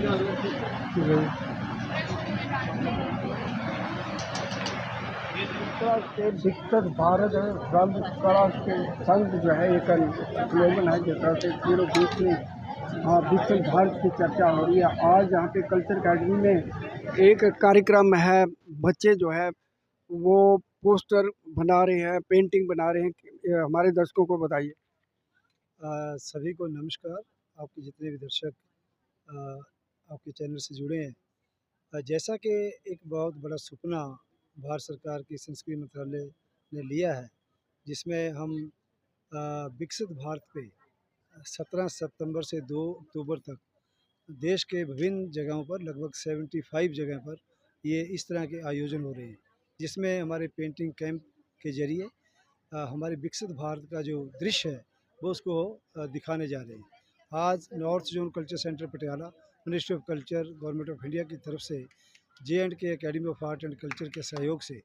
के विकसित भारत रंग कला के संग जो है एक स्लोगन है जिस तरह से पूरे देश में विकसित भारत की चर्चा हो रही है। आज यहाँ पे कल्चर अकेडमी में एक कार्यक्रम है। बच्चे जो है वो पोस्टर बना रहे हैं, पेंटिंग बना रहे हैं। हमारे दर्शकों को बताइए। सभी को नमस्कार। आपके जितने भी दर्शक आपके चैनल से जुड़े हैं, जैसा कि एक बहुत बड़ा सपना भारत सरकार की संस्कृति मंत्रालय ने लिया है, जिसमें हम विकसित भारत पे 17 सितंबर से 2 अक्टूबर तक देश के विभिन्न जगहों पर लगभग 75 जगह पर ये इस तरह के आयोजन हो रहे हैं, जिसमें हमारे पेंटिंग कैंप के जरिए हमारे विकसित भारत का जो दृश्य है वो उसको दिखाने जा रहे हैं। आज north zone culture centre Patiala, ministry of culture, government of India की तरफ से J&K academy of art and culture के सहयोग से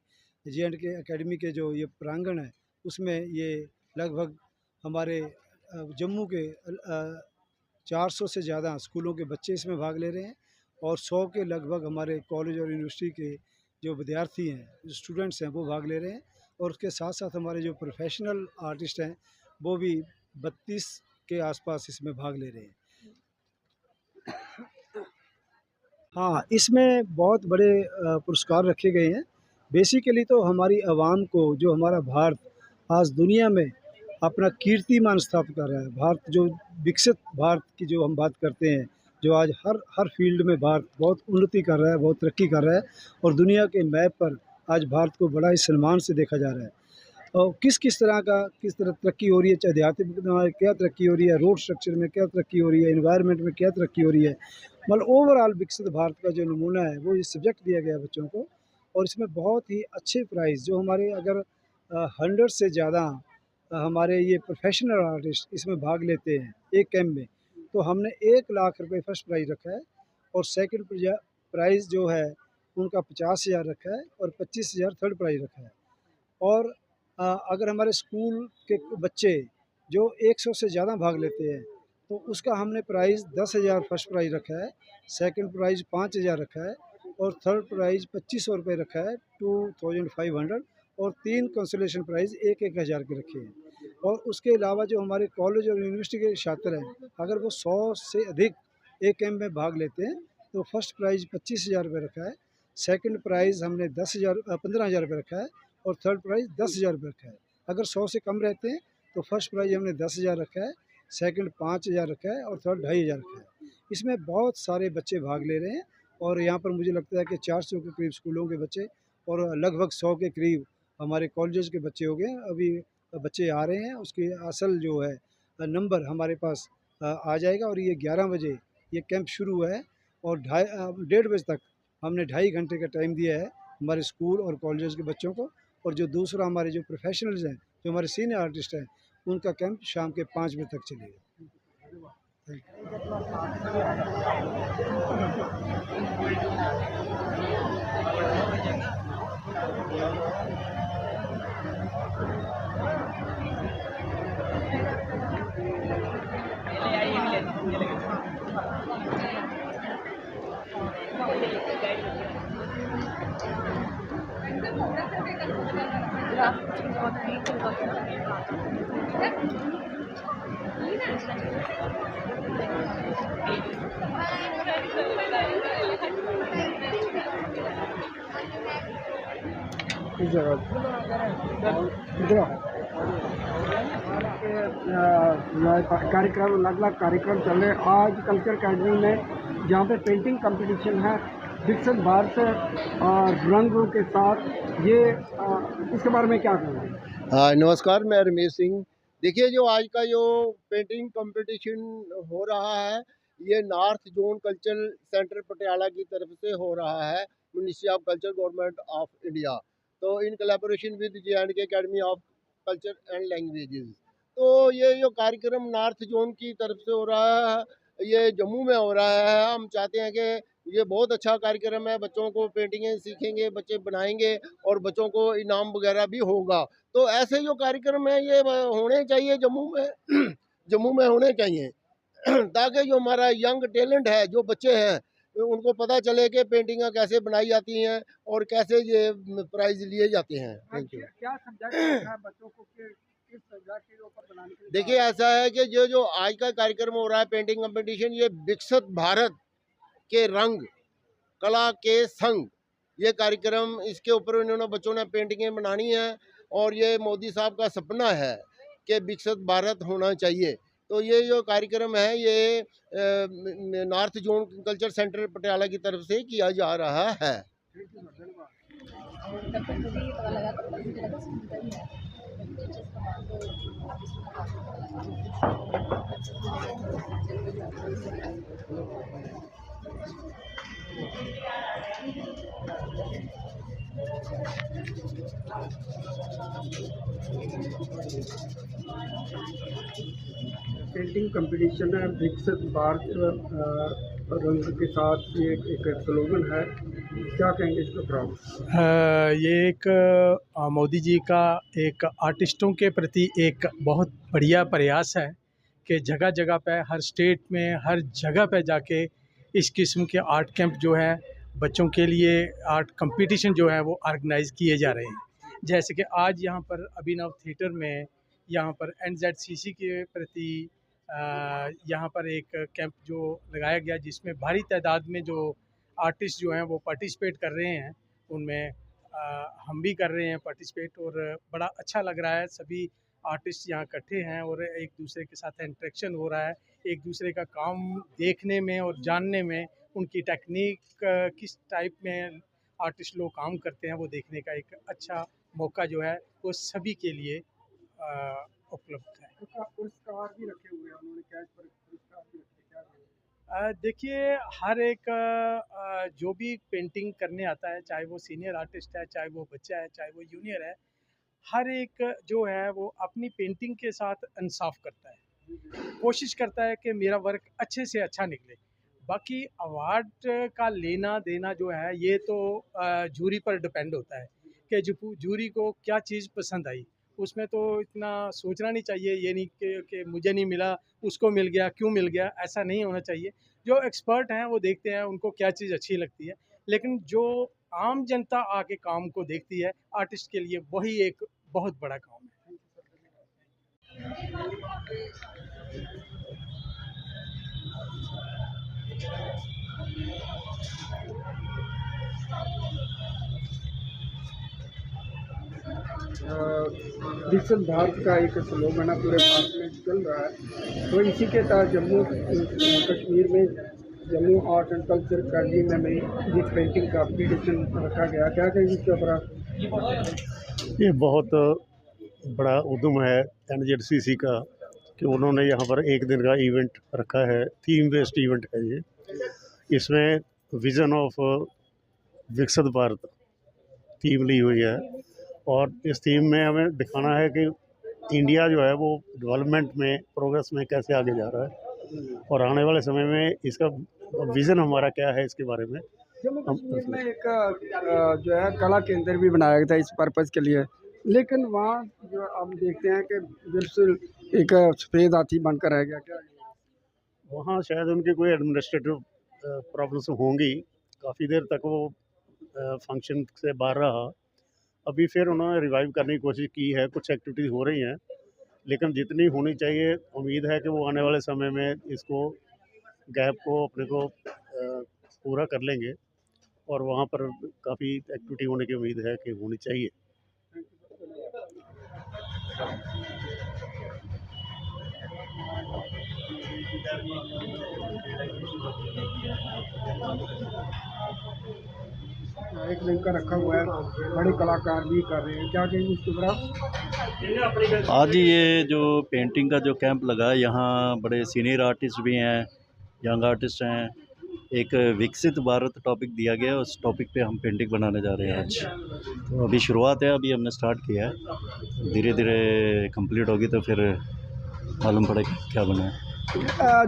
J&K एकेडमी के जो ये प्रांगण है उसमें ये लगभग हमारे जम्मू के 400 से ज़्यादा स्कूलों के बच्चे इसमें भाग ले रहे हैं और 100 के लगभग हमारे कॉलेज और यूनिवर्सिटी के जो विद्यार्थी हैं, जो स्टूडेंट्स हैं, वो भाग ले रहे हैं। और उसके साथ साथ हमारे जो प्रोफेशनल आर्टिस्ट हैं वो भी 32 के आसपास इसमें भाग ले रहे हैं। हाँ, इसमें बहुत बड़े पुरस्कार रखे गए हैं। बेसिकली तो हमारी आवाम को, जो हमारा भारत आज दुनिया में अपना कीर्तिमान स्थापित कर रहा है, भारत जो विकसित भारत की जो हम बात करते हैं, जो आज हर फील्ड में भारत बहुत उन्नति कर रहा है, बहुत तरक्की कर रहा है और दुनिया के मैप पर आज भारत को बड़ा ही सम्मान से देखा जा रहा है। और किस तरह तरक्की हो रही है, चाहे आध्यात्मिक में क्या तरक्की हो रही है, रोड स्ट्रक्चर में क्या तरक्की हो रही है, एनवायरनमेंट में क्या तरक्की हो रही है, मतलब ओवरऑल विकसित भारत का जो नमूना है वो ये सब्जेक्ट दिया गया है बच्चों को। और इसमें बहुत ही अच्छे प्राइज़, जो हमारे अगर 100 से ज़्यादा हमारे ये प्रोफेशनल आर्टिस्ट इसमें भाग लेते हैं एक कैंप में, तो हमने 1 लाख रुपए फर्स्ट प्राइज़ रखा है और सेकंड प्राइज़ जो है उनका 50,000 रखा है और 25,000 थर्ड प्राइज़ रखा है। और अगर हमारे स्कूल के बच्चे जो 100 से ज़्यादा भाग लेते हैं तो उसका हमने प्राइज़ 10,000 फर्स्ट प्राइज़ रखा है, सेकंड प्राइज़ 5,000 रखा है और थर्ड प्राइज़ 2,500 रुपये रखा है, 2,500, और 3 कंसोलेशन प्राइज़ 1,000 के रखे हैं। और उसके अलावा जो हमारे कॉलेज और यूनिवर्सिटी के छात्र हैं, अगर वो 100 से अधिक एक कैंप में भाग लेते हैं तो फर्स्ट प्राइज़ 25,000 रुपये रखा है, सेकंड प्राइज़ हमने 15,000 रुपये रखा है और थर्ड प्राइज़ 10,000 रुपये रखा है। अगर 100 से कम रहते हैं तो फर्स्ट प्राइज़ हमने 10,000 रखा है, सेकंड 5,000 रखा है और थर्ड 2,500 रखा है। इसमें बहुत सारे बच्चे भाग ले रहे हैं और यहाँ पर मुझे लगता है कि 400 के करीब स्कूलों के बच्चे और लगभग 100 के करीब हमारे कॉलेजेस के बच्चे हो गए। अभी बच्चे आ रहे हैं, उसकी असल जो है नंबर हमारे पास आ जाएगा। और ये 11 बजे ये कैंप शुरू हुआ है और 1:30 बजे तक हमने 2.5 घंटे का टाइम दिया है हमारे स्कूल और कॉलेजेस के बच्चों को। और जो दूसरा हमारे जो प्रोफेशनल्स हैं, जो हमारे सीनियर आर्टिस्ट हैं, उनका कैंप शाम के 5 बजे तक चलेगा। इस जगह इधर कार्यक्रम, अलग अलग कार्यक्रम चल रहे हैं। आज कल्चर अकेडमी में जहाँ पे पेंटिंग कंपटीशन है विकसित भारत और रंगों के साथ, ये इसके बारे में क्या कहेंगे? हाँ, नमस्कार, मैं रमेश सिंह। देखिए, जो आज का जो पेंटिंग कंपटीशन हो रहा है, ये north zone culture centre Patiala की तरफ से हो रहा है, ministry of culture, government of India. तो in collaboration with J&K academy of culture and languages. तो ये जो कार्यक्रम नॉर्थ जोन की तरफ से हो रहा है, ये जम्मू में हो रहा है। हम चाहते हैं कि ये बहुत अच्छा कार्यक्रम है, बच्चों को पेंटिंगें सीखेंगे, बच्चे बनाएंगे और बच्चों को इनाम वगैरह भी होगा। तो ऐसे जो कार्यक्रम है ये होने चाहिए जम्मू में जम्मू में होने चाहिए। ताकि जो हमारा यंग टैलेंट है, जो बच्चे हैं, उनको पता चले कि पेंटिंगें कैसे बनाई जाती हैं और कैसे ये प्राइज लिए जाते हैं। Thank you. क्या सब्जेक्ट रखा है बच्चों को कि किस सब्जेक्ट के ऊपर बनाने के लिए? देखिए, ऐसा है कि जो जो आज का कार्यक्रम हो रहा है पेंटिंग कंपटीशन, ये विकसित भारत के रंग कला के संग, ये कार्यक्रम, इसके ऊपर इन्होंने बच्चों ने पेंटिंगें बनानी है और ये मोदी साहब का सपना है कि विकसित भारत होना चाहिए। तो ये जो कार्यक्रम है ये north zone culture centre Patiala की तरफ से किया जा रहा है। पेंटिंग कंपटीशन है विकसित भारत रंग के साथ, ये एक स्लोगन है, क्या कहेंगे इसके ऊपर? ये एक मोदी जी का एक आर्टिस्टों के प्रति एक बहुत बढ़िया प्रयास है कि जगह जगह पे, हर स्टेट में, हर जगह पे जाके इस किस्म के आर्ट कैंप जो है, बच्चों के लिए आर्ट कंपटीशन जो है वो ऑर्गेनाइज किए जा रहे हैं। जैसे कि आज यहाँ पर अभिनव थिएटर में यहाँ पर NZCC के प्रति यहाँ पर एक कैंप जो लगाया गया, जिसमें भारी तादाद में जो आर्टिस्ट जो हैं वो पार्टिसिपेट कर रहे हैं। उनमें हम भी कर रहे हैं पार्टिसिपेट, और बड़ा अच्छा लग रहा है। सभी आर्टिस्ट यहाँ इकट्ठे हैं और एक दूसरे के साथ इंटरेक्शन हो रहा है, एक दूसरे का काम देखने में और जानने में, उनकी टेक्निक किस टाइप में आर्टिस्ट लोग काम करते हैं वो देखने का एक अच्छा मौका जो है वो सभी के लिए उपलब्ध है। पुरस्कार भी रखे हुए हैं उन्होंने, कैश पर पुरस्कार भी रखे, क्या? देखिए, हर एक जो भी पेंटिंग करने आता है, चाहे वो सीनियर आर्टिस्ट है, चाहे वो बच्चा है, चाहे वो जूनियर है, हर एक जो है वो अपनी पेंटिंग के साथ इंसाफ करता है, कोशिश करता है कि मेरा वर्क अच्छे से अच्छा निकले। बाकी अवार्ड का लेना देना जो है ये तो जूरी पर डिपेंड होता है कि जूरी को क्या चीज़ पसंद आई। उसमें तो इतना सोचना नहीं चाहिए, ये नहीं कि मुझे नहीं मिला, उसको मिल गया, क्यों मिल गया, ऐसा नहीं होना चाहिए। जो एक्सपर्ट हैं वो देखते हैं उनको क्या चीज़ अच्छी लगती है, लेकिन जो आम जनता आके काम को देखती है, आर्टिस्ट के लिए वही एक बहुत बड़ा काम है। विकसित भारत का एक स्लोगन है, पूरे भारत में चल रहा है, तो इसी के तहत जम्मू कश्मीर में Jammu art and culture academy में ये पेंटिंग कंपटीशन रखा गया, क्या कहेंगे इसके ऊपर? ये बहुत बड़ा उद्यम है NZCC का कि उन्होंने यहाँ पर एक दिन का इवेंट रखा है, थीम बेस्ड इवेंट है ये। इसमें विज़न ऑफ विकसित भारत थीम ली हुई है और इस थीम में हमें दिखाना है कि इंडिया जो है वो डेवलपमेंट में, प्रोग्रेस में कैसे आगे जा रहा है और आने वाले समय में इसका विज़न हमारा क्या है, इसके बारे में जम्मू कश्मीर में एक जो है कला केंद्र भी बनाया गया था इस पर्पज़ के लिए, लेकिन वहाँ जो आप देखते हैं कि बिल्कुल एक सफ़ेद हाथी बनकर रह गया, क्या? वहाँ शायद उनकी कोई एडमिनिस्ट्रेटिव प्रॉब्लम्स होंगी। काफ़ी देर तक वो फंक्शन से बाहर रहा, अभी फिर उन्होंने रिवाइव करने की कोशिश की है, कुछ एक्टिविटीज़ हो रही हैं, लेकिन जितनी होनी चाहिए उम्मीद है कि वो आने वाले समय में इसको गैप को अपने को पूरा कर लेंगे और वहाँ पर काफ़ी एक्टिविटी होने की उम्मीद है कि होनी चाहिए। एक लड़का रखा हुआ है, बड़े कलाकार भी कर रहे हैं, क्या कहेंगे इसके ऊपर? आज ये जो पेंटिंग का जो कैंप लगा है, यहाँ बड़े सीनियर आर्टिस्ट भी हैं, यंग आर्टिस्ट हैं। एक विकसित भारत टॉपिक दिया गया है, उस टॉपिक पे हम पेंटिंग बनाने जा रहे हैं आज। तो अभी शुरुआत है, अभी हमने स्टार्ट किया है, धीरे धीरे कंप्लीट होगी तो फिर मालूम पड़ेगा क्या बना है।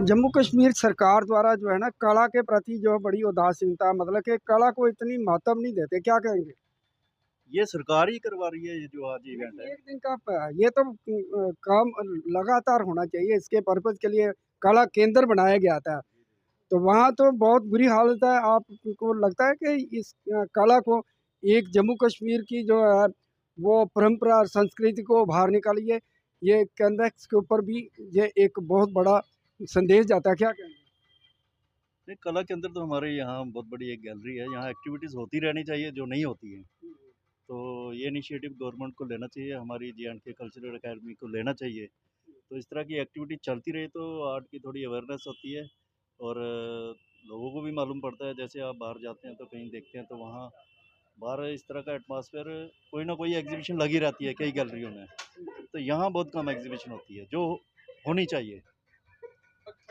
जम्मू कश्मीर सरकार द्वारा जो है ना कला के प्रति जो बड़ी उदासीनता, मतलब कि कला को इतनी महत्व नहीं देते, क्या कहेंगे? ये सरकार ही करवा रही है, ये जो आज इवेंट है। एक दिन का ये तो काम लगातार होना चाहिए, इसके पर्पज़ के लिए कला केंद्र बनाया गया था, तो वहाँ तो बहुत बुरी हालत है। आपको लगता है कि इस कला को एक जम्मू कश्मीर की जो है वो परंपरा और संस्कृति को उभारने के लिए ये कैनवस के ऊपर भी ये एक बहुत बड़ा संदेश जाता है, क्या कहेंगे? नहीं, कला के अंदर तो हमारे यहाँ बहुत बड़ी एक गैलरी है, यहाँ एक्टिविटीज़ होती रहनी चाहिए जो नहीं होती हैं। तो ये इनिशिएटिव गवर्नमेंट को लेना चाहिए, हमारी जे.एंड.के कल्चरल अकेडमी को लेना चाहिए। तो इस तरह की एक्टिविटी चलती रहे तो आर्ट की थोड़ी अवेयरनेस होती है और लोगों को भी मालूम पड़ता है। जैसे आप बाहर जाते हैं तो कहीं देखते हैं तो वहाँ बाहर इस तरह का एटमॉस्फेयर, कोई ना कोई एग्जीबिशन लगी रहती है कई गैलरियों में, तो यहाँ बहुत कम एग्जीबिशन होती है जो होनी चाहिए।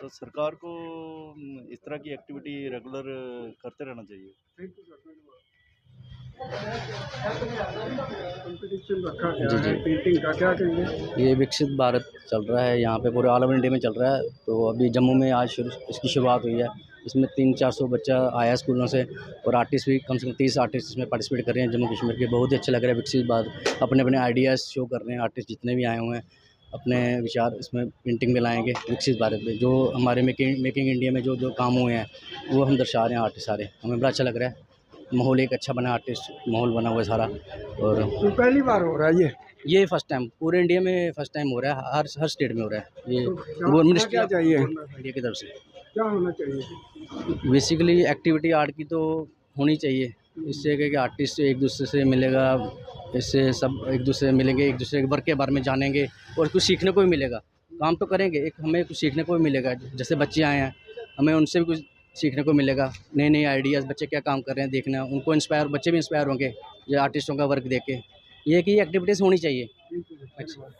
तो सरकार को इस तरह की एक्टिविटी रेगुलर करते रहना चाहिए। कंपटीशन रखा गया जी, है जी। पेंटिंग का, क्या कहेंगे? ये विकसित भारत चल रहा है, यहाँ पे पूरे ऑल ओवर इंडिया में चल रहा है। तो अभी जम्मू में आज इसकी शुरुआत हुई है। इसमें 300-400 बच्चा आया है स्कूलों से और आर्टिस्ट भी कम से कम 30 आर्टिस्ट इसमें पार्टिसिपेट कर रहे हैं जम्मू कश्मीर के। बहुत ही अच्छा लग रहा है। विकसित भारत अपने अपने आइडियाज़ शो कर रहे हैं। आर्टिस्ट जितने भी आए हुए हैं अपने विचार इसमें पेंटिंग में लाएंगे। विकसित भारत में जो हमारे मेकिंग इंडिया में जो जो काम हुए हैं वो हम दर्शा रहे हैं आर्टिस्ट सारे। हमें बड़ा अच्छा लग रहा है। माहौल एक अच्छा बना, आर्टिस्ट माहौल बना हुआ है सारा। और तो पहली बार हो रहा है ये फर्स्ट टाइम पूरे इंडिया में फर्स्ट टाइम हो रहा है। हर स्टेट में हो रहा है ये। तो गवर्नमेंट क्या चाहिए, इंडिया की तरफ से क्या होना चाहिए? बेसिकली एक्टिविटी आर्ट की तो होनी चाहिए। इससे क्या कि आर्टिस्ट एक दूसरे से मिलेगा, इससे सब एक दूसरे से मिलेंगे, एक दूसरे के वर्क के बारे में जानेंगे और कुछ सीखने को भी मिलेगा। काम तो करेंगे, एक हमें कुछ सीखने को भी मिलेगा। जैसे बच्चे आए हैं हमें उनसे भी कुछ सीखने को मिलेगा। नए नए आइडियाज़, बच्चे क्या काम कर रहे हैं देखना, उनको इंस्पायर, बच्चे भी इंस्पायर होंगे ये आर्टिस्टों का वर्क देख के। ये कि एक्टिविटीज़ होनी चाहिए। अच्छा।